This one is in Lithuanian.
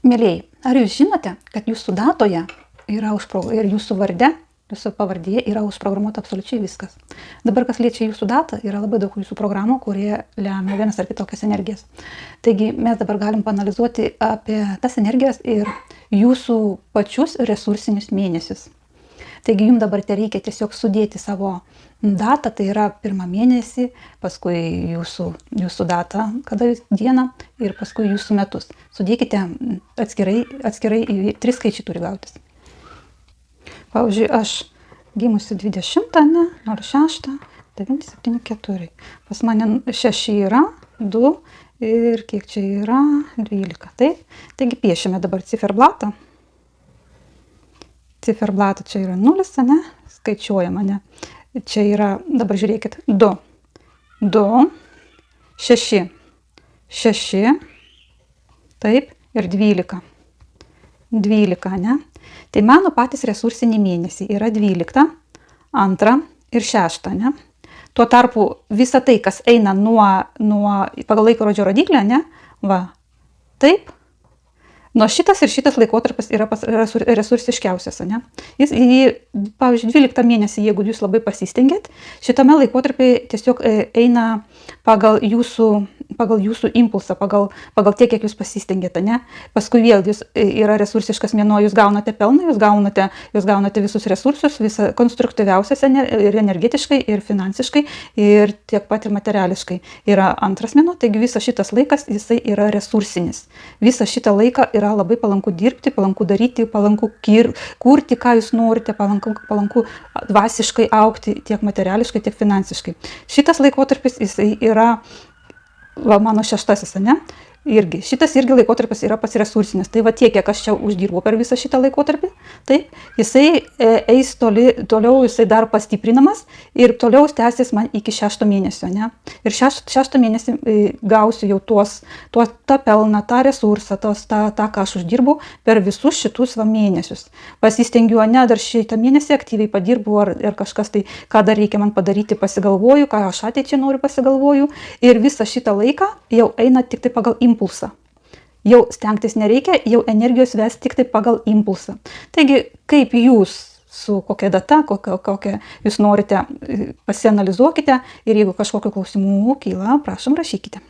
Mielieji, ar jūs žinote, kad jūsų datoje yra ir jūsų varde, jūsų pavardėje yra užprogramuota absoliučiai viskas. Dabar, kas liečia jūsų datą, yra labai daug jūsų programų, kurie lemia vienas ar kitokias energijas. Taigi mes dabar galim paanalizuoti apie tas energijas ir jūsų pačius resursinius mėnesius. Taigi jums dabar reikia tiesiog sudėti savo datą, tai yra pirmą mėnesį, paskui jūsų datą, kada dieną ir paskui jūsų metus. Sudėkite atskirai 3 skaičiai turi gautis. Pavyzdžiui, aš gimusi 20, 06, 974. Pas mane 6 yra, 2 ir kiek čia yra, 12. Taip? Taigi piešime dabar ciferblatą. Ciferblatą čia yra 0, ne? Skaičiuojama, ne? Čia yra, dabar žiūrėkit, 2, 6, 6, taip, ir 12. 12, ne? Tai mano patys resursiniai mėnesiai yra 12, 2 ir 6, ne? Tuo tarpu visa tai, kas eina nuo pagal laikrodžio rodiklę, ne? Va, taip. Nuo šitas ir šitas laikotarpis yra resursiškiausias, ne? Pavyzdžiui, 12 mėnesį, jeigu jūs labai pasistengėt, šitame laikotarpį tiesiog eina pagal jūsų impulsą, pagal tiek, kiek jūs pasistengėte, ne? Paskui vėl jūs yra resursiškas mėnuo, jūs gaunate pelną, jūs gaunate visus resursus, visą konstruktyviausias ir energetiškai, ir finansiškai, ir tiek pat ir materiališkai. Yra antras mėnuo, taigi visas šitas laikas, jisai yra resursinis. Visą šitą laiką yra labai palanku dirbti, palanku daryti, palanku kurti, ką jūs norite, palanku dvasiškai augti tiek materiališkai, tiek finansiškai. Šitas laikotarpis, jisai yra mano 6, ne? Šitas irgi laikotarpis yra pats resursinis. Tai va tiek, kiek aš čia uždirbu per visą šitą laikotarpį, taip, jisai eis toliau, jisai dar pastiprinamas ir toliau tęsis man iki 6 mėnesio, ne? Ir 6 mėnesį gausiu jau tą pelną, tą resursą, tą, ką aš uždirbu per visus šitus mėnesius. Pasistengiu, ne, dar šitą mėnesį aktyviai padirbu ar kažkas tai, ką dar reikia man padaryti, pasigalvoju, ką aš ateičiai noriu pasigalvoju ir visą šitą laiką jau eina tik tai pagal impulsą. Jau stengtis nereikia, jau energijos ves tik tai pagal impulsą. Taigi, kaip jūs su kokia data, kokią jūs norite, pasianalizuokite ir jeigu kažkokių klausimų kyla, prašom rašykite.